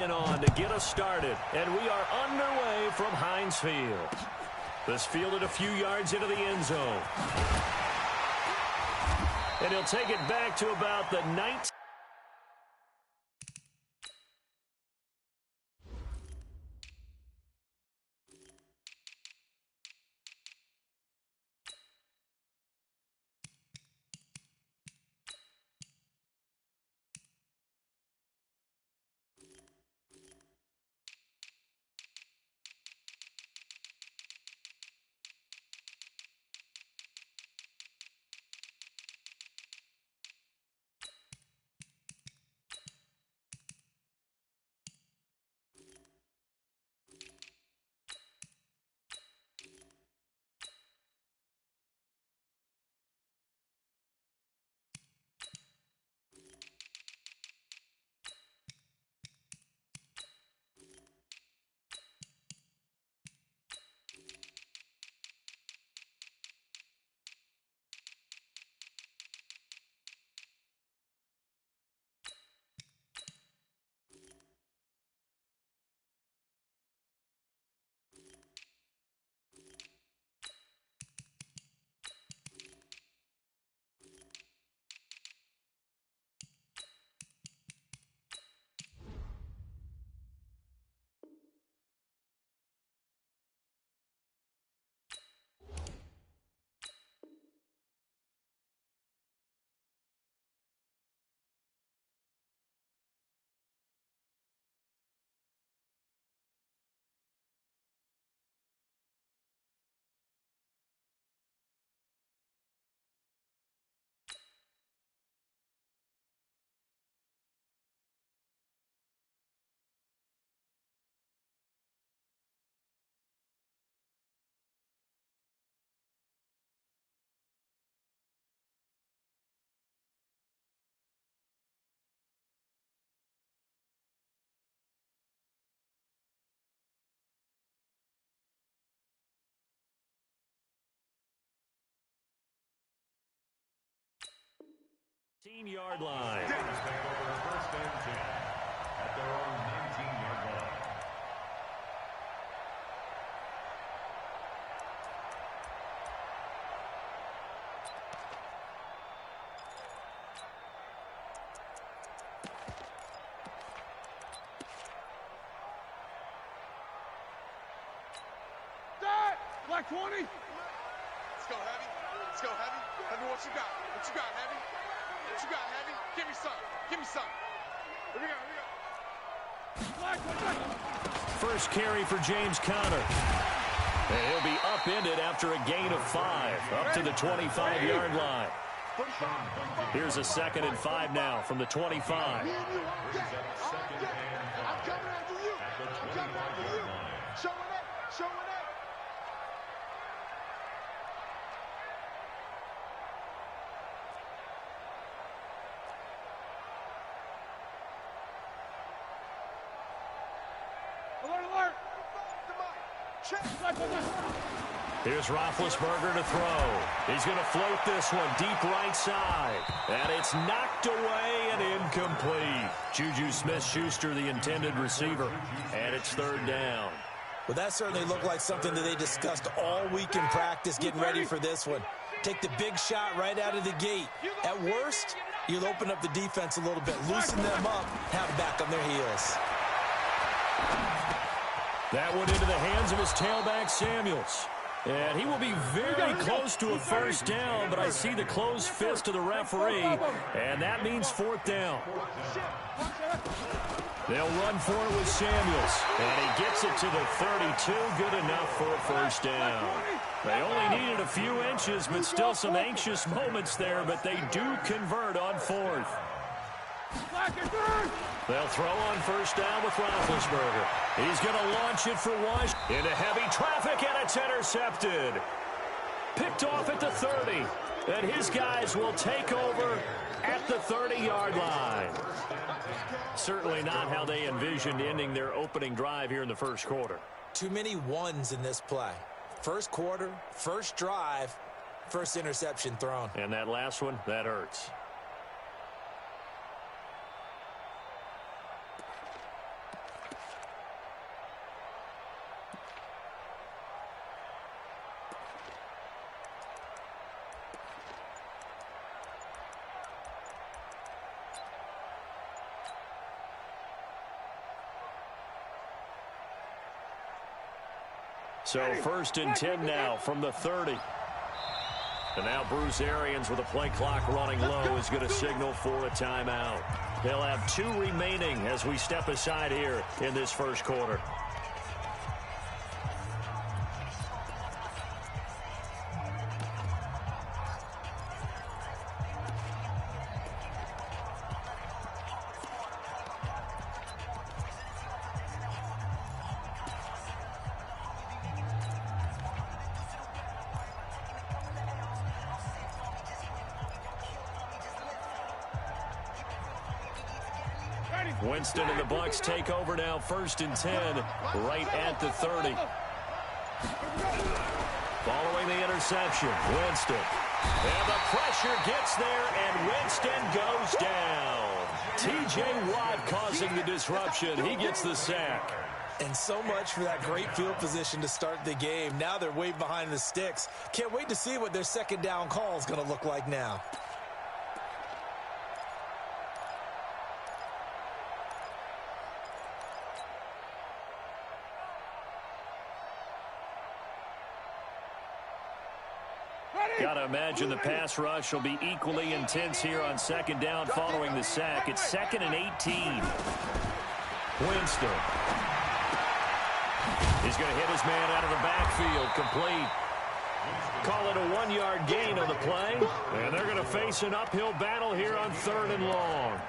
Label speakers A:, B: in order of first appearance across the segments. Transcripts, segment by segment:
A: On to get us started, and we are underway from Heinz Field. This fielded a few yards into the end zone. And he'll take it back to about the 19. Yard line. At their own 19-yard line.
B: Black 20.
C: Let's go, Heavy. Let's go, Heavy. Heavy, what you got? What you got, Heavy? What you got, Heavy? Give me some. Give me some. Here we go. Here we go.
A: First carry for James Conner. And he'll be upended after a gain of 5, up to the 25-yard line. Here's a 2nd and 5 now from the 25.
C: I'm coming after you. I'm coming after you. Showing up. Showing up.
A: Here's Roethlisberger to throw. He's going to float this one deep right side. And it's knocked away and incomplete. Juju Smith-Schuster, the intended receiver. And it's 3rd down.
D: Well, that certainly looked like something that they discussed all week in practice getting ready for this one. Take the big shot right out of the gate. At worst, you'll open up the defense a little bit, loosen them up, have them back on their heels.
A: That went into the hands of his tailback, Samuels. And he will be very close to a 1st down, but I see the closed fist of the referee, and that means 4th down. They'll run for it with Samuels, and he gets it to the 32, good enough for a 1st down. They only needed a few inches, but still some anxious moments there, but they do convert on 4th. They'll throw on 1st down with Roethlisberger. He's going to launch it for Washington into heavy traffic, and it's intercepted. Picked off at the 30, and his guys will take over at the 30-yard line. Certainly not how they envisioned ending their opening drive here in the 1st quarter.
D: Too many ones in this play. 1st quarter, 1st drive, 1st interception thrown.
A: And that last one, that hurts. So 1st and 10 now from the 30. And now Bruce Arians with a play clock running low is going to signal for a timeout. They'll have 2 remaining as we step aside here in this first quarter. Winston and the Bucks take over now, 1st and 10, right at the 30. Following the interception, Winston. And the pressure gets there, and Winston goes down. T.J. Watt causing the disruption. He gets the sack.
D: And so much for that great field position to start the game. Now they're way behind the sticks. Can't wait to see what their second down call is going to look like now.
A: Got to imagine the pass rush will be equally intense here on second down following the sack. It's 2nd and 18. Winston. He's going to hit his man out of the backfield. Complete. Call it a 1-yard gain on the play. And they're going to face an uphill battle here on 3rd and long.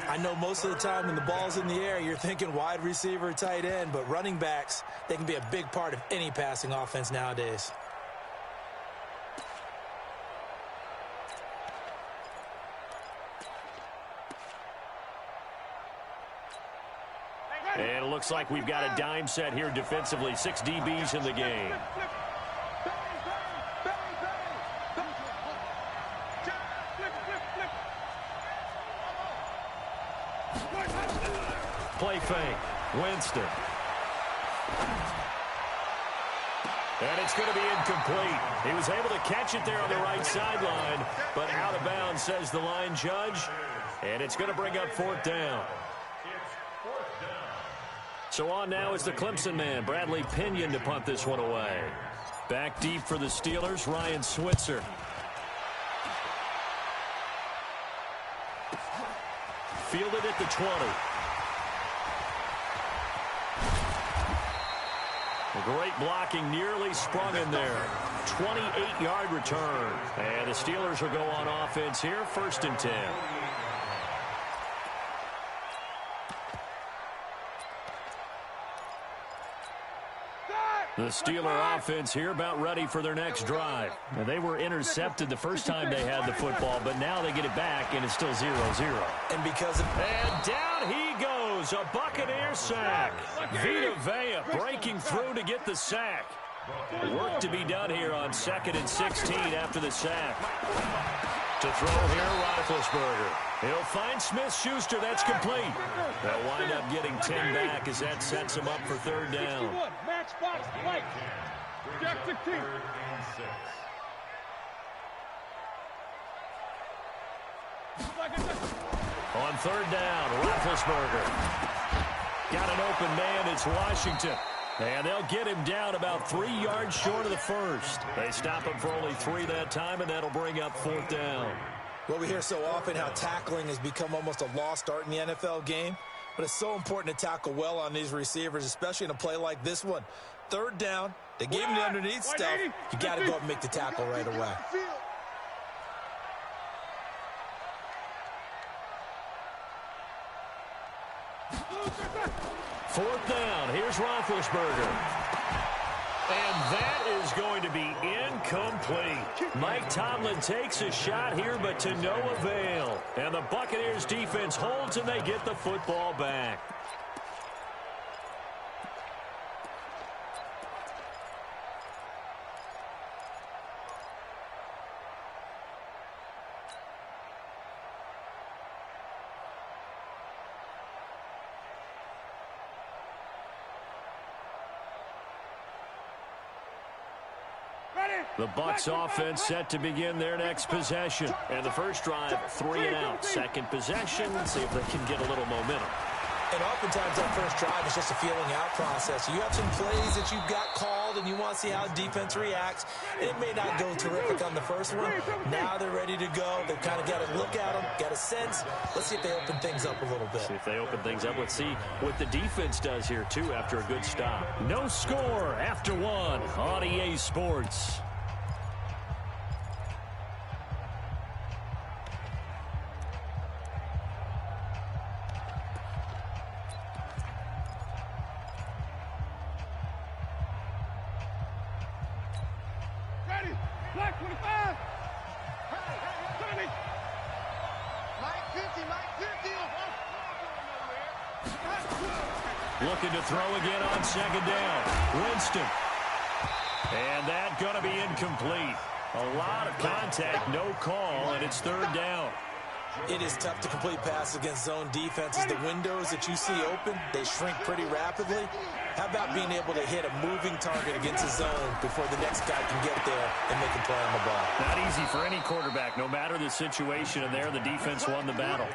D: I know most of the time when the ball's in the air, you're thinking wide receiver, tight end, but running backs, they can be a big part of any passing offense nowadays.
A: And it looks like we've got a dime set here defensively. 6 DBs in the game. Play fake. Winston. And it's going to be incomplete. He was able to catch it there on the right sideline, but out of bounds, says the line judge. And it's going to bring up 4th down. So on now is the Clemson man, Bradley Pinion, to punt this one away. Back deep for the Steelers, Ryan Switzer. Fielded at the 20. Great blocking, nearly sprung in there. 28-yard return. And the Steelers will go on offense here, 1st and 10. The Steeler offense here about ready for their next drive. And they were intercepted the first time they had the football, but now they get it back, and it's still 0-0.
D: And because of...
A: And down he goes, a Buccaneer sack. Vita Vea breaking through to get the sack. Work to be done here on 2nd and 16 after the sack. To throw here, Roethlisberger. He'll find Smith-Schuster. That's complete. They'll wind up getting 10 back as that sets him up for 3rd down. On 3rd down, Roethlisberger. Got an open man. It's Washington. And they'll get him down about 3 yards short of the first. They stop him for only 3 that time, and that'll bring up 4th down.
D: Well, we hear so often how tackling has become almost a lost art in the NFL game, but it's so important to tackle well on these receivers, especially in a play like this one. 3rd down, they gave him the underneath stuff. You got to go up and make the tackle right away.
A: 4th down. Here's Roethlisberger. And that is going to be incomplete. Mike Tomlin takes a shot here, but to no avail. And the Buccaneers defense holds, and they get the football back. The Bucs offense set to begin their next possession. And the first drive, 3 and out. Second possession, see if they can get a little momentum.
D: And oftentimes that first drive is just a feeling out process. You have some plays that you've got called and you want to see how defense reacts. It may not go terrific on the first one. Now they're ready to go. They've kind of got to look at them, got a sense. Let's see if they open things up a little bit.
A: See if they open things up. Let's see what the defense does here, too, after a good stop. No score after one on EA Sports.
C: Black 25. 70. Mike 50, Mike 50.
A: Looking to throw again on second down. Winston. And that going to be incomplete. A lot of contact, no call, and it's third down.
D: It is tough to complete passes against zone defenses. The windows that you see open, they shrink pretty rapidly. How about being able to hit a moving target against a zone before the next guy can get there and make a play on the ball?
A: Not easy for any quarterback, no matter the situation, and there the defense won the battle.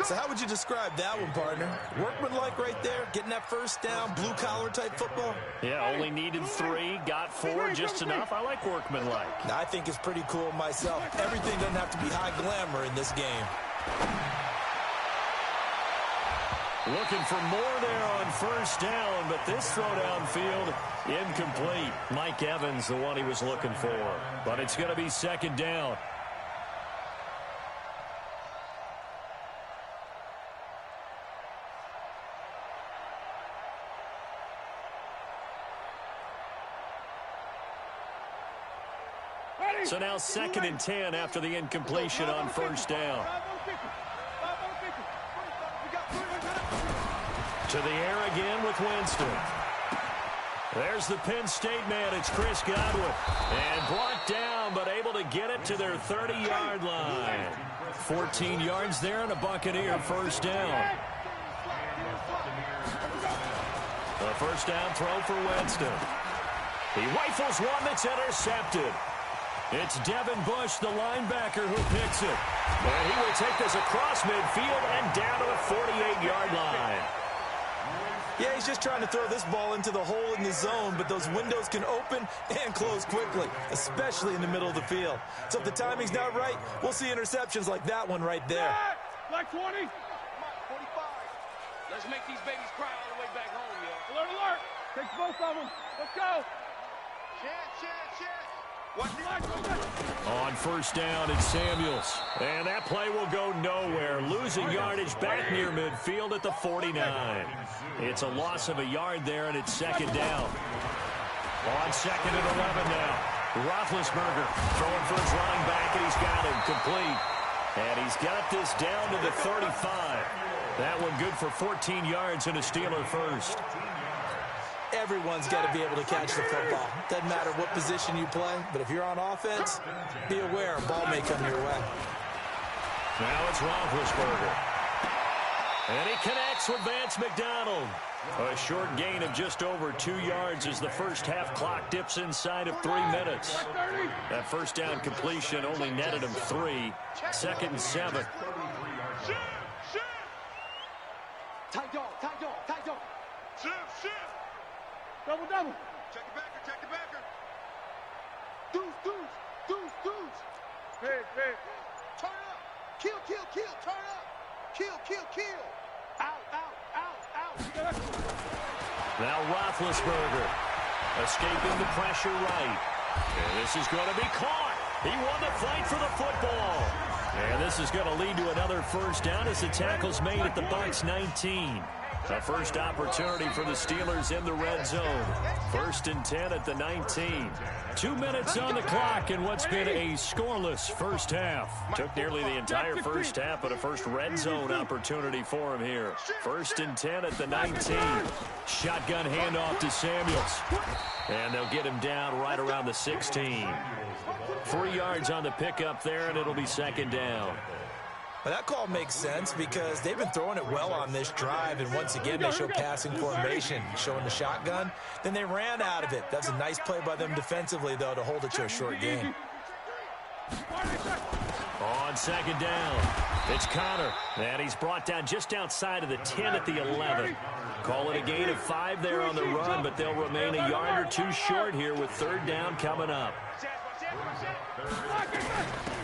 D: So how would you describe that one, partner? Workmanlike right there, getting that first down, blue-collar type football?
A: Yeah, only needed 3, got 4, just enough. I like workmanlike.
D: I think it's pretty cool myself. Everything doesn't have to be high glamour in this game.
A: Looking for more there on first down, but this throw downfield, incomplete. Mike Evans, the one he was looking for. But it's going to be second down. So now 2nd and 10 after the incompletion on first down. To the air again with Winston. There's the Penn State man. It's Chris Godwin. And brought down, but able to get it to their 30-yard line. 14 yards there and a Buccaneer first down. The first down throw for Winston. He rifles one that's intercepted. It's Devin Bush, the linebacker, who picks it. And he will take this across midfield and down to the 48-yard line.
D: Yeah, he's just trying to throw this ball into the hole in the zone, but those windows can open and close quickly, especially in the middle of the field. So if the timing's not right, we'll see interceptions like that one right there.
C: Black 20. 45. Let's make these babies cry all the way back home, yo. Alert, alert. Take both of them. Let's go. Chance.
A: On first down, it's Samuels. And that play will go nowhere. Losing yardage back near midfield at the 49. It's a loss of a yard there, and it's second down. On 2nd and 11 now. Roethlisberger throwing for his running back, and he's got him complete. And he's got this down to the 35. That one good for 14 yards and a Steeler first.
D: Everyone's got to be able to catch the football. Doesn't matter what position you play, but if you're on offense, be aware a ball may come your way.
A: Now it's Roethlisberger. And he connects with Vance McDonald. A short gain of just over 2 yards as the first half clock dips inside of 3 minutes. That first down completion only netted him 3. 2nd and 7.
C: Tight dog. Shift. Double. Check the backer. Deuce. Hey. Turn up. Kill. Turn up. Kill. Out.
A: Now Roethlisberger escaping the pressure right. And this is going to be caught. He won the fight for the football. And this is going to lead to another first down as the tackle's made at the Bucs 19. A first opportunity for the Steelers in the red zone. 1st and 10 at the 19. 2 minutes on the clock in what's been a scoreless first half. Took nearly the entire first half, but a first red zone opportunity for him here. 1st and 10 at the 19. Shotgun handoff to Samuels. And they'll get him down right around the 16. 3 yards on the pickup there, and it'll be second down.
D: Well, that call makes sense because they've been throwing it well on this drive, and once again they show passing formation, showing the shotgun. Then they ran out of it. That's a nice play by them defensively, though, to hold it to a short game.
A: On second down, it's Connor, and he's brought down just outside of the 10 at the 11. Call it a gain of 5 there on the run, but they'll remain a yard or two short here with third down coming up.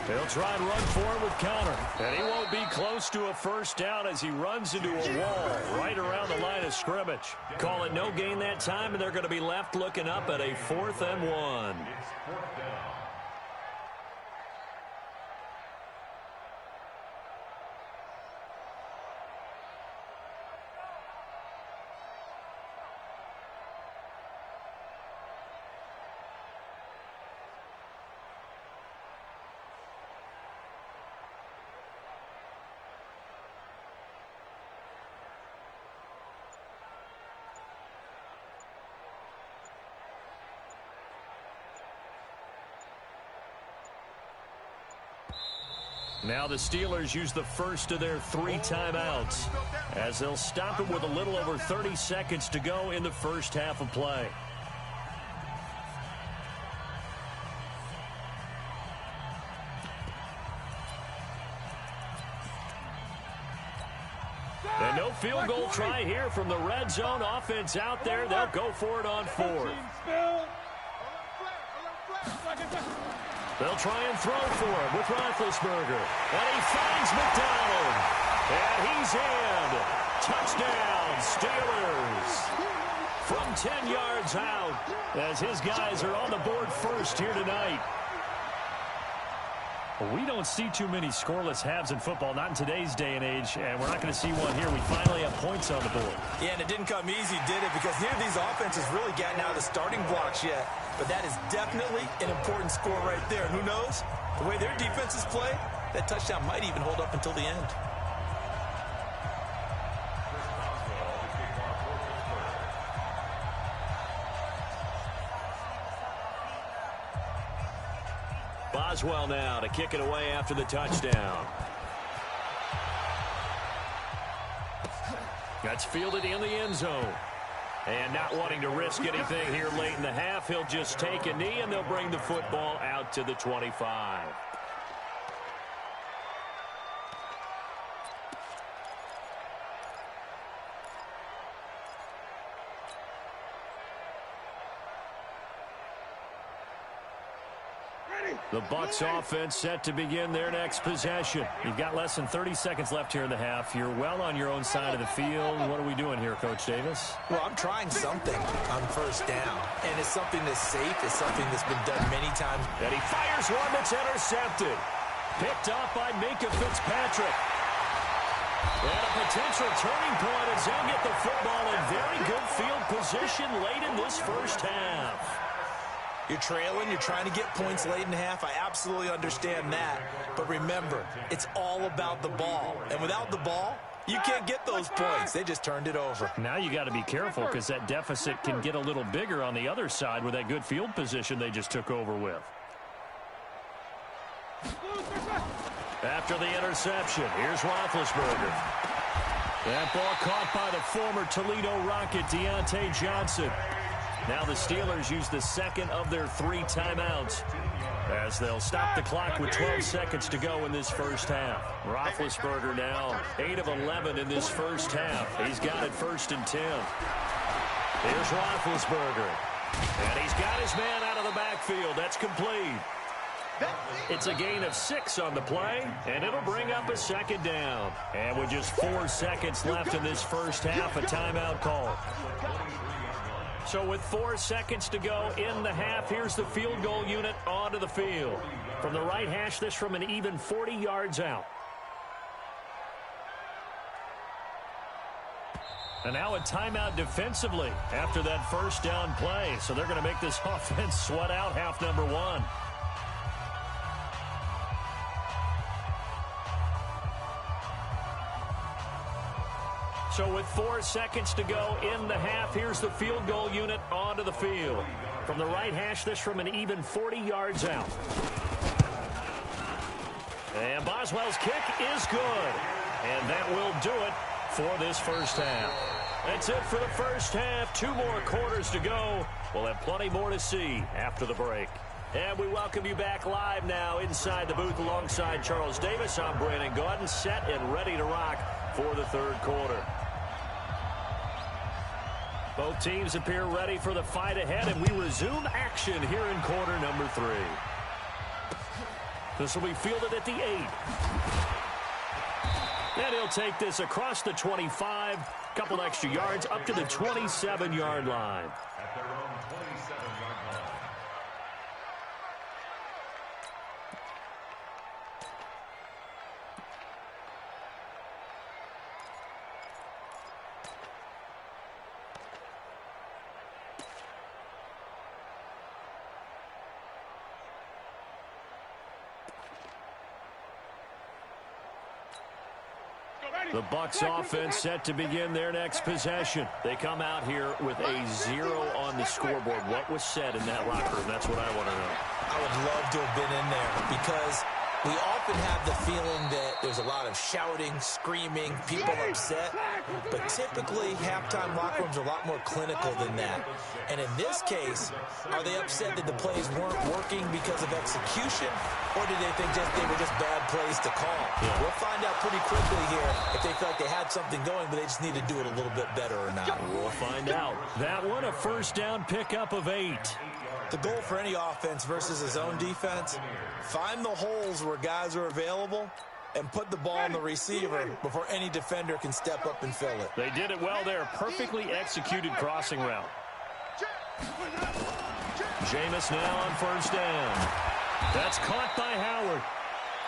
A: They'll try and run for it with Connor, and he won't be close to a first down as he runs into a wall right around the line of scrimmage. Call it no gain that time, and they're going to be left looking up at a 4th and 1. Now the Steelers use the first of their 3 timeouts as they'll stop it with a little over 30 seconds to go in the first half of play. And no field goal try here from the red zone. Offense out there. They'll go for it on 4th. They'll try and throw for him with Roethlisberger. And he finds McDonald. And he's in. Touchdown, Steelers. From 10 yards out as his guys are on the board first here tonight. Well, we don't see too many scoreless halves in football, not in today's day and age, and we're not going to see one here. We finally have points on the board. Yeah, and it didn't come easy, did it? Because neither of these offenses really gotten out of the starting blocks yet. But that is definitely an important score right there. And who knows? The way their defenses play, that touchdown might even hold up until the end. Boswell now to kick it away after the touchdown. That's fielded in the end zone. And not wanting to risk anything here late in the half, he'll just take a knee, and they'll bring the football out to the 25. The Bucs offense set to begin their next possession. You've got less than 30 seconds left here in the half. You're well on your own side of the field. What are we doing here, Coach Davis? Well, I'm trying something on first down. And it's something that's safe. It's something that's been done many times. And he fires one that's intercepted. Picked off by Minka Fitzpatrick. And a potential turning point as he'll get the football in very good field position late in this first half. You're trailing, you're trying to get points late in the half. I absolutely understand that. But remember, it's all about the ball. And without the ball, you can't get those points. They just turned it over. Now you got to be careful because that deficit can get a little bigger on the other side with that good field position they just took over with. After the interception, here's Roethlisberger. That ball caught by the former Toledo Rocket, Deontay Johnson. Now the Steelers use the second of their 3 timeouts as they'll stop the clock with 12 seconds to go in this first half. Roethlisberger now 8 of 11 in this first half. He's got it 1st and 10. Here's Roethlisberger. And he's got his man out of the backfield. That's complete. It's a gain of 6 on the play, and it'll bring up a 2nd down. And with just 4 seconds left in this first half, a timeout call. So with 4 seconds to go in the half, here's the field goal unit onto the field. From the right hash, this from an even 40 yards out. And now a timeout defensively after that first down play. So they're going to make this offense sweat out half number 1. So with 4 seconds to go in the half, here's the field goal unit onto the field. From the right hash, this from an even 40 yards out. And Boswell's kick is good. And that will do it for this first half. That's it for the first half. 2 more quarters to go. We'll have plenty more to see after the break. And we welcome you back live now inside the booth alongside Charles Davis. I'm Brandon Gaudin, set and ready to rock for the third quarter. Both teams appear ready for the fight ahead, and we resume action here in quarter number 3. This will be fielded at the 8. And he'll take this across the 25, couple extra yards up to the 27-yard line.
B: At their own 27-yard line.
A: The Bucs offense set to begin their next possession. They come out here with a 0 on the scoreboard. What was said in that locker room? That's what I want to know.
D: I would love to have been in there because we often have the feeling that there's a lot of shouting, screaming, people upset. But typically, halftime locker rooms are a lot more clinical than that. And in this case, are they upset that the plays weren't working because of execution? Or did they think they were just bad plays to call?
A: Yeah.
D: We'll find out pretty quickly here if they felt like they had something going, but they just need to do it a little bit better or not.
A: We'll find out. That one, a first down pickup of 8.
D: The goal for any offense versus his own defense, find the holes where guys are available and put the ball on the receiver before any defender can step up and fill it.
A: They did it well there. Perfectly executed crossing route. Jameis now on first down. That's caught by Howard.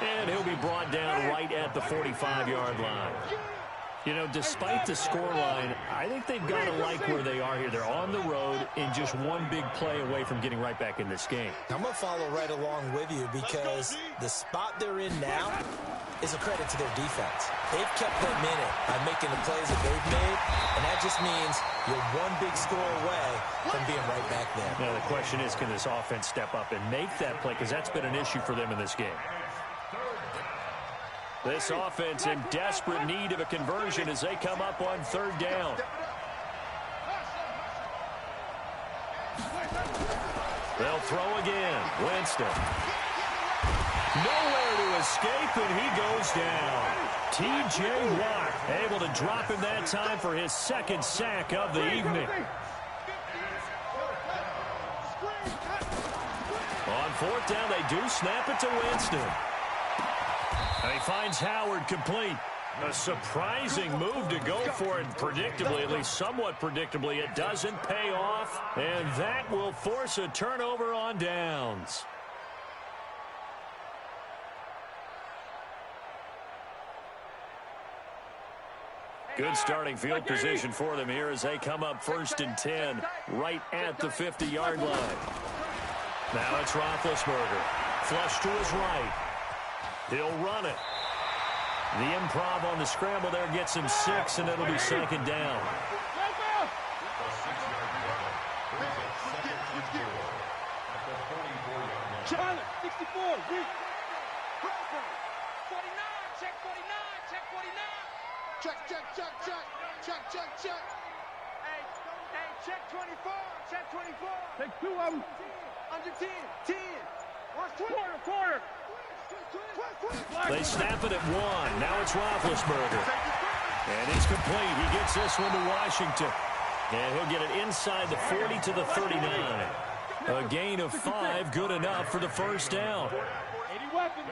A: And he'll be brought down right at the 45-yard line. You know, despite the scoreline, I think they've got to like where they are here. They're on the road and just one big play away from getting right back in this game.
D: I'm going to follow right along with you because the spot they're in now is a credit to their defense. They've kept them in it by making the plays that they've made, and that just means you're one big score away from being right back there.
A: Now, the question is, can this offense step up and make that play? Because that's been an issue for them in this game. This offense in desperate need of a conversion as they come up on third down. They'll throw again. Winston. Nowhere to escape, and he goes down. T.J. Watt able to drop him that time for his second sack of the evening. On fourth down, they do snap it to Winston. And he finds Howard complete. A surprising move to go for it. Predictably, at least somewhat predictably, it doesn't pay off. And that will force a turnover on downs. Good starting field position for them here as they come up 1st and 10 right at the 50-yard line. Now it's Roethlisberger. Flush to his right. He'll run it. The improv on the scramble there gets him 6, and it'll be 2nd down.
C: Charlotte, 64, 49, check 49, check 49. Check. Hey, check 24, check 24. Take 2 of them. Under 10, 10. Watch quarter.
A: They snap it at 1. Now it's Roethlisberger. And he's complete. He gets this one to Washington. And he'll get it inside the 40 to the 39. A gain of 5, good enough for the first down.
C: 80 weapons.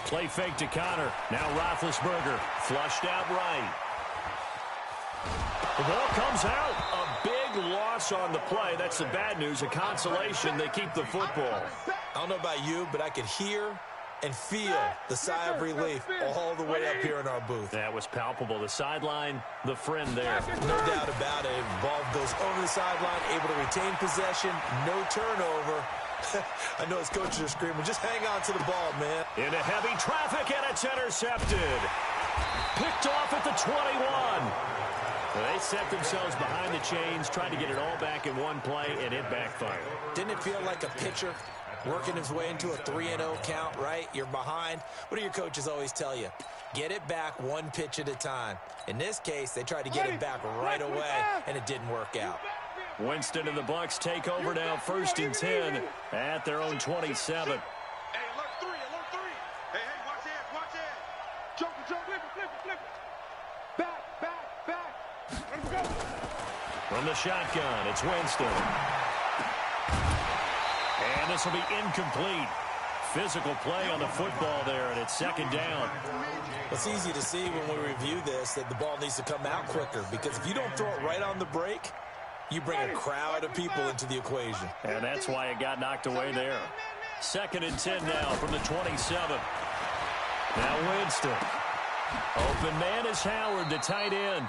A: Play fake to Connor. Now Roethlisberger flushed out right. The ball comes out. A big loss on the play. That's the bad news. A consolation, they keep the football.
D: I don't know about you, but I could hear and feel the sigh of relief all the way up here in our booth.
A: That was palpable. The sideline, the friend there.
D: No doubt about it. Ball goes over the sideline, able to retain possession, no turnover. I know his coaches are screaming, just hang on to the ball, man.
A: Into heavy traffic, and it's intercepted. Picked off at the 21. They set themselves behind the chains, tried to get it all back in one play, and it backfired.
D: Didn't it feel like a pitcher working his way into a 3-0 count, right? You're behind. What do your coaches always tell you? Get it back one pitch at a time. In this case, they tried to get it back right away, and it didn't work out.
A: Winston and the Bucks take over now, 1st and 10 at their own 27.
C: Hey, alert 3, alert 3. Hey, watch it. Joker, flip it. Back. Let him go.
A: From the shotgun, it's Winston. And this will be incomplete. Physical play on the football there, and it's 2nd down.
D: It's easy to see when we review this that the ball needs to come out quicker, because if you don't throw it right on the break, you bring a crowd of people into the equation.
A: And that's why it got knocked away there. 2nd and 10 now from the 27. Now Winston. Open man is Howard, the tight end.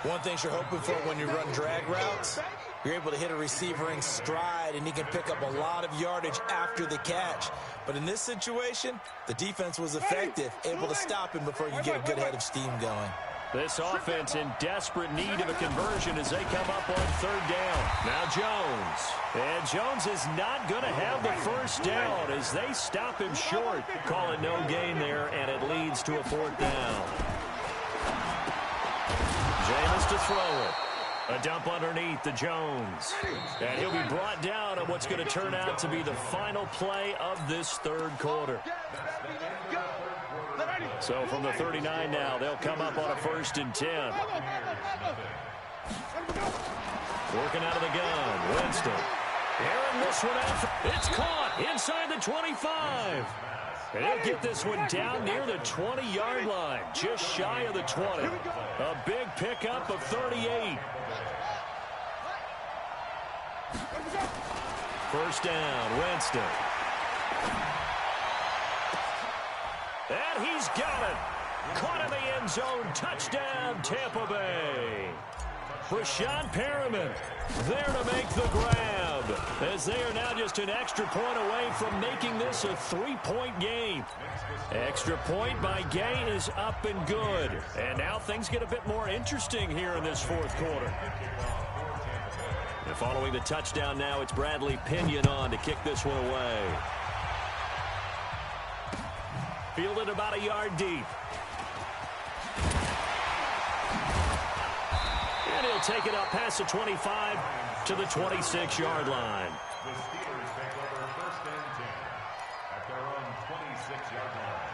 D: One thing you're hoping for when you run drag routes, you're able to hit a receiver in stride, and he can pick up a lot of yardage after the catch. But in this situation, the defense was effective, able to stop him before you get a good head of steam going.
A: This offense in desperate need of a conversion as they come up on 3rd down. Now Jones. And Jones is not going to have the 1st down as they stop him short. Call it no gain there, and it leads to a 4th down. Jameis to throw it. A dump underneath to Jones. And he'll be brought down on what's going to turn out to be the final play of this 3rd quarter. So from the 39 now, they'll come up on a 1st and 10. Working out of the gun, Winston. Airing this one out. It's caught inside the 25. And he'll get this one down near the 20-yard line, just shy of the 20. A big pickup of 38. 1st down, Winston. And he's got it. Caught in the end zone. Touchdown, Tampa Bay. Rashad Perriman there to make the grab, as they are now just an extra point away from making this a 3-point game. Extra point by Gay is up and good. And now things get a bit more interesting here in this 4th quarter. And following the touchdown now, it's Bradley Pinion on to kick this one away. Fielded about a yard deep. And he'll take it up past the 25 to the 26-yard line.
B: The Steelers take over 1st and 10 at their own 26-yard line.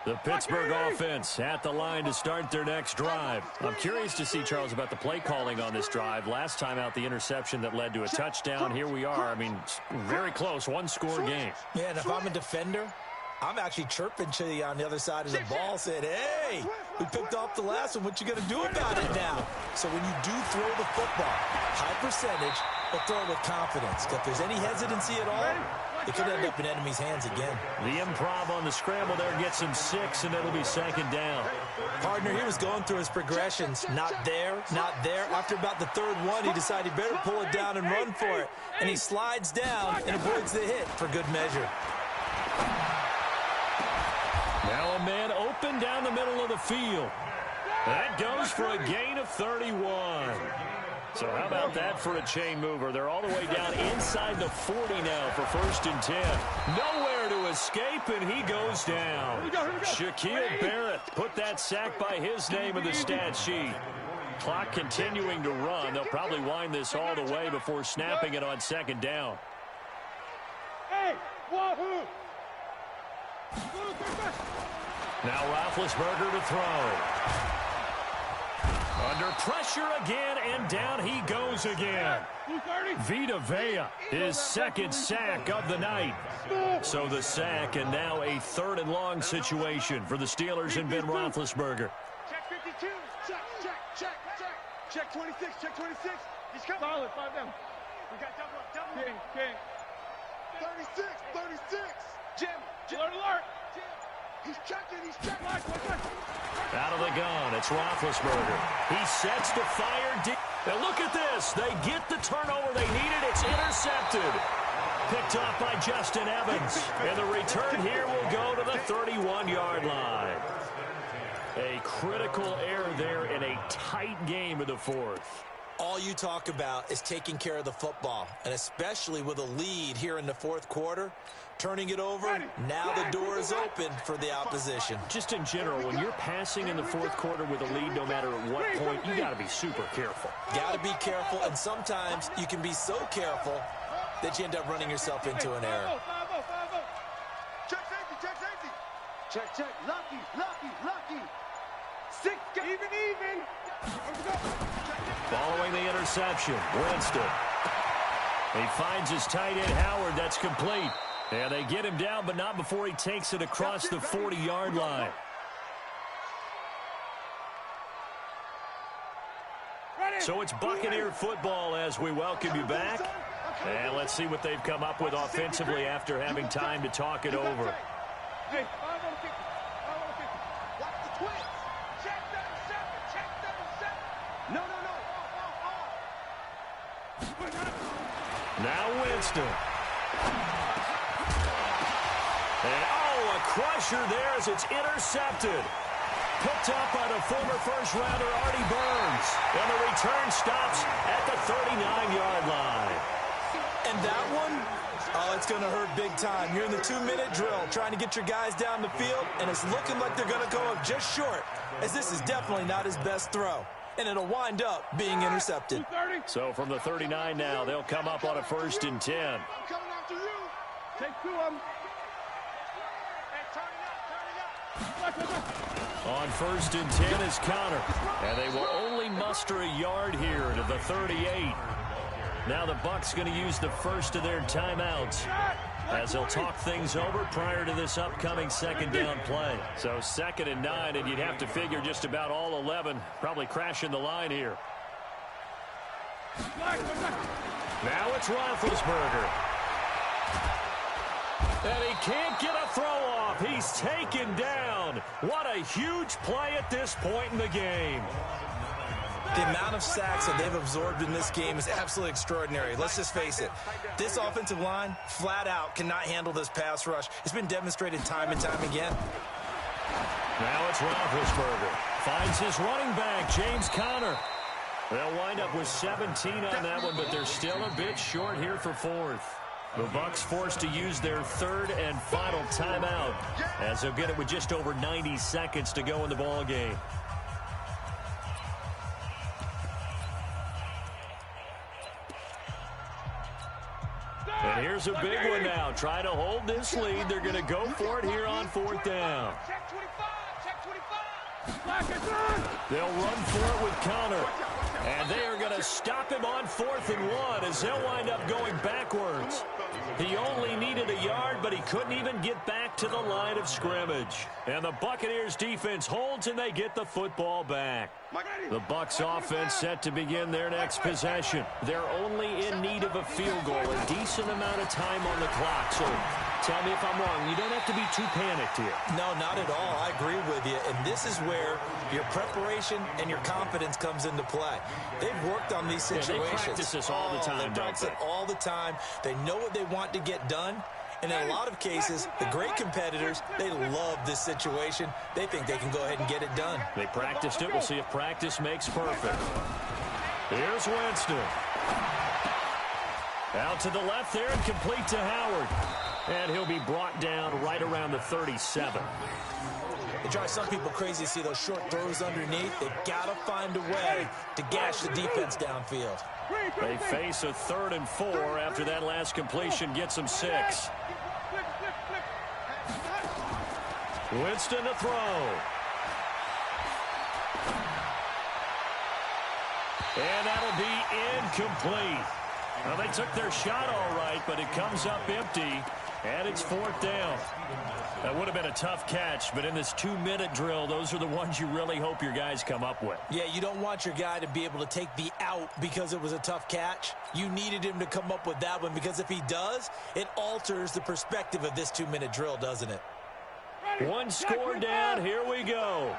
A: The Pittsburgh offense at the line to start their next drive. I'm curious to see, Charles, about the play calling on this drive. Last time out, the interception that led to a touchdown. Here we are. I mean, very close, 1-score game.
D: Yeah, and if I'm a defender, I'm actually chirping to you on the other side of the ball, saying, hey, we picked off the last one. What you going to do about it now? So when you do throw the football, high percentage, but throw it with confidence. If there's any hesitancy at all, it could end up in enemy's hands again.
A: The improv on the scramble there gets him 6, and it'll be 2nd down.
D: Partner, he was going through his progressions. Not there, not there. After about the 3rd one, he decided he better pull it down and run for it. And he slides down and avoids the hit for good measure.
A: Now a man open down the middle of the field. That goes for a gain of 31. So how about that for a chain mover? They're all the way down inside the 40 now for 1st and 10. Nowhere to escape, and he goes down. Shaquille Barrett put that sack by his name in the stat sheet. Clock continuing to run. They'll probably wind this all the way before snapping it on 2nd down.
C: Hey, wahoo!
A: Now Roethlisberger to throw. Under pressure again, and down he goes again. Vita Vea, his 2nd sack of the night. So the sack, and now a 3rd and long situation for the Steelers and Ben Roethlisberger.
C: Check 52. Check 26. Check 26. He's coming. Solid. 5 down. We got double. King. 36. Jim. Alert. He's checking.
A: Out of the gun, it's Roethlisberger. He sets to fire deep. Now look at this. They get the turnover they needed. It's intercepted. Picked off by Justin Evans. And the return here will go to the 31-yard line. A critical error there in a tight game of the 4th.
D: All you talk about is taking care of the football, and especially with a lead here in the fourth quarter, turning it over, now the door is open for the opposition.
A: Just in general, when you're passing in the fourth quarter with a lead, no matter at what point, you got to be super careful.
D: Got to be careful, and sometimes you can be so careful that you end up running yourself into an error.
C: Check safety, check safety.
E: Check. Lucky. 6, even.
A: Following the interception, Winston. He finds his tight end, Howard. That's complete. And they get him down, but not before he takes it across the 40-yard line. So it's Buccaneer football as we welcome you back. And let's see what they've come up with offensively after having time to talk it over.
C: Hey, watch the twins. Check 37. No.
A: Now Winston. And a crusher there as it's intercepted. Picked up by the former first-rounder Artie Burns. And the return stops at the 39-yard line.
D: And that one, it's going to hurt big time. You're in the 2-minute drill trying to get your guys down the field, and it's looking like they're going to go up just short, as this is definitely not his best throw. And it'll wind up being intercepted.
A: So from the 39 now, they'll come up on a 1st and 10.
C: I'm coming after you.
E: Take 2 of them.
C: Hey, turn it up.
A: On 1st and 10 is Connor. And they will only muster a yard here to the 38. Now the Bucs going to use the first of their timeouts as they'll talk things over prior to this upcoming 2nd down play. So 2nd and 9, and you'd have to figure just about all 11 probably crashing the line here. Now it's Roethlisberger. And he can't get a throw off. He's taken down. What a huge play at this point in the game.
D: The amount of sacks that they've absorbed in this game is absolutely extraordinary. Let's just face it. This offensive line, flat out, cannot handle this pass rush. It's been demonstrated time and time again.
A: Now it's Roethlisberger. Finds his running back, James Conner. They'll wind up with 17 on that one, but they're still a bit short here for 4th. The Bucs forced to use their 3rd and final timeout as they'll get it with just over 90 seconds to go in the ball game. And here's a big one now. Trying to hold this lead. They're going to go for it here on 4th down.
C: Check 25.
A: They'll run for it with Connor. And they are going to stop him on 4th and 1 as they'll wind up going backwards. He only needed a yard, but he couldn't even get back to the line of scrimmage. And the Buccaneers defense holds, and they get the football back. The Bucs offense set to begin their next possession. They're only in need of a field goal, a decent amount of time on the clock. So tell me if I'm wrong. You don't have to be too panicked here.
D: No, not at all. I agree with you. And this is where your preparation and your confidence comes into play. They've worked on these situations.
A: Yeah, they practice this all the time,
D: they practice it all the time. They know what they want to get done. And in a lot of cases, the great competitors, they love this situation. They think they can go ahead and get it done.
A: They practiced it. We'll see if practice makes perfect. Here's Winston. Out to the left there and complete to Howard. And he'll be brought down right around the 37.
D: It drives some people crazy to see those short throws underneath. They've got to find a way to gash the defense downfield.
A: They face a 3rd and 4 after that last completion gets them 6. Winston to throw. And that'll be incomplete. Well, they took their shot all right, but it comes up empty, and it's 4th down. That would have been a tough catch, but in this 2-minute drill, those are the ones you really hope your guys come up with.
D: Yeah, you don't want your guy to be able to take the out because it was a tough catch. You needed him to come up with that one, because if he does, it alters the perspective of this 2-minute drill, doesn't it?
A: One score down. Here we go.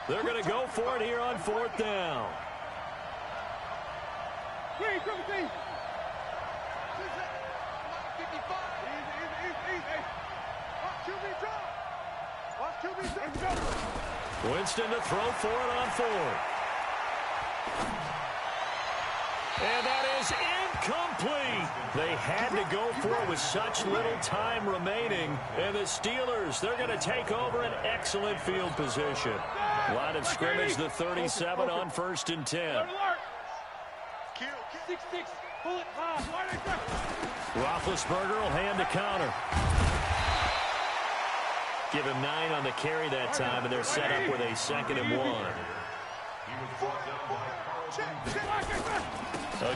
A: They're going to go for it here on 4th down. Winston to throw for it on 4th. And that is incomplete. They had to go for it with such little time remaining. And the Steelers, they're going to take over an excellent field position. Line of scrimmage, the 37 on 1st and 10.
E: 6-6, pull it high.
A: Roethlisberger will hand the counter. Give him 9 on the carry that time, and they're set up with a 2nd and 1.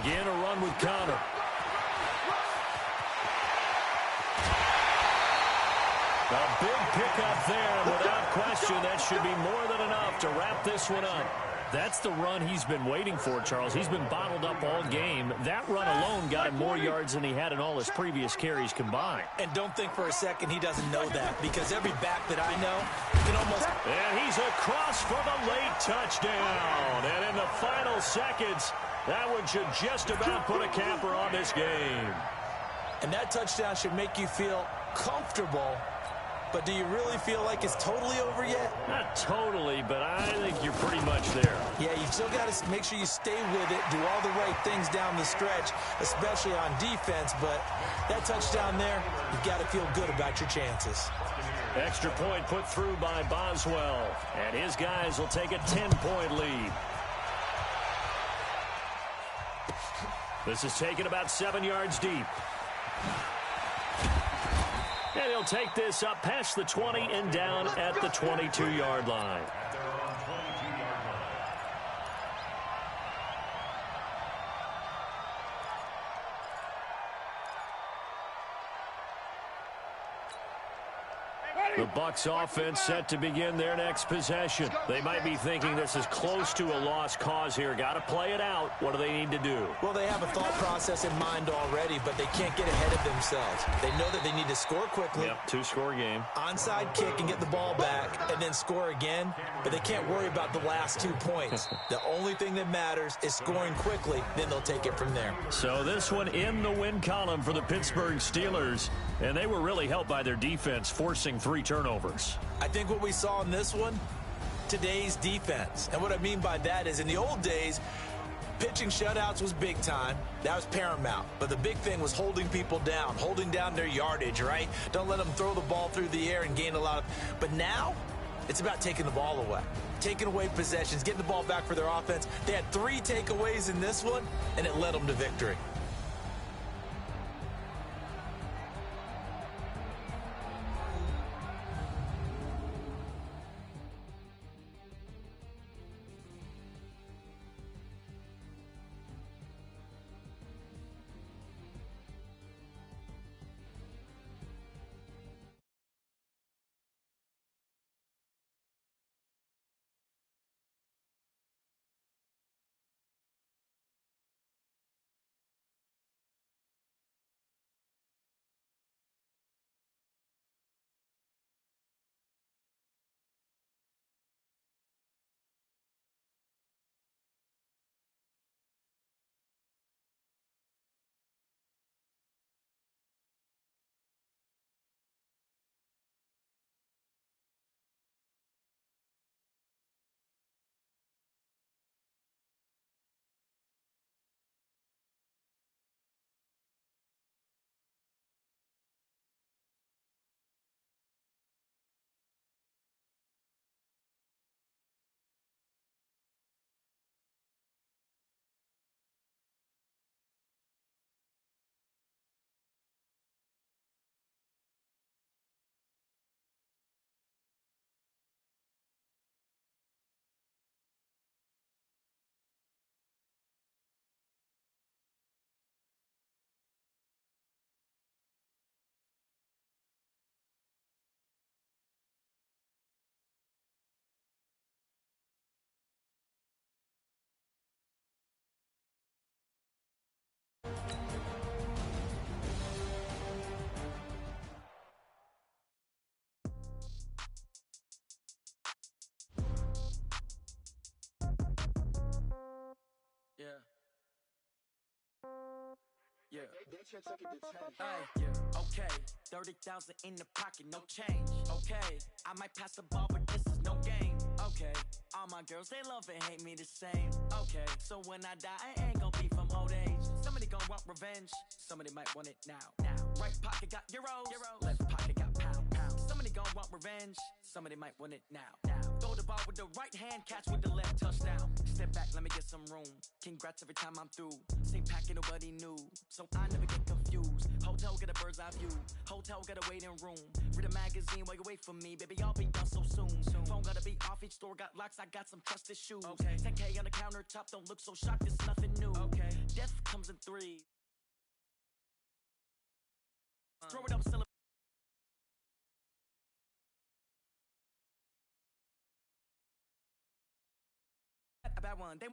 A: Again, a run with Connor. A big pickup there, and without question, that should be more than enough to wrap this one up. That's the run he's been waiting for, Charles. He's been bottled up all game. That run alone got him more yards than he had in all his previous carries combined.
D: And don't think for a second he doesn't know that, because every back that I know can almost...
A: And he's across for the late touchdown. And in the final seconds, that one should just about put a capper on this game.
D: And that touchdown should make you feel comfortable. But do you really feel like it's totally over yet?
A: Not totally, but I think you're pretty much there.
D: Yeah, you still got to make sure you stay with it, do all the right things down the stretch, especially on defense. But that touchdown there, you've got to feel good about your chances.
A: Extra point put through by Boswell. And his guys will take a 10-point lead. This is taken about 7 yards deep. And he'll take this up past the 20 and down at the 22-yard line. The Bucs offense set to begin their next possession. They might be thinking this is close to a lost cause here. Got to play it out. What do they need to do?
D: Well, they have a thought process in mind already, but they can't get ahead of themselves. They know that they need to score quickly.
A: Yep, 2-score game.
D: Onside kick and get the ball back and then score again, but they can't worry about the last 2 points. The only thing that matters is scoring quickly, then they'll take it from there.
A: So this one in the win column for the Pittsburgh Steelers, and they were really helped by their defense, forcing 3 turnovers.
D: I think what we saw in this one, today's defense. And what I mean by that is in the old days, pitching shutouts was big time. That was paramount. But the big thing was holding people down, holding down their yardage, right? Don't let them throw the ball through the air and gain a lot of... But now, it's about taking the ball away. Taking away possessions, getting the ball back for their offense. They had 3 takeaways in this one, and it led them to victory.
F: Yeah. Yeah. Okay. 30,000 in the pocket, no change. Okay. I might pass the ball, but this is no game. Okay. All my girls, they love and hate me the same. Okay. So when I die, I ain't gonna be from holding revenge. Somebody might want it now. Right pocket got euros. Left pocket got pound. Somebody gon' want revenge. Somebody might want it now. Throw the ball with the right hand, catch with the left, touchdown. Step back, let me get some room. Congrats every time I'm through. Same packet, nobody knew, so I never get confused. Hotel get a bird's eye view. Hotel get a waiting room. Read a magazine while you wait for me, baby. I'll be done so soon. Phone gotta be off. Each store got locks. I got some trusted shoes. 10K on the countertop. Don't look so shocked. It's nothing new. Death comes in threes. Throw it up, celebrate. A bad one. They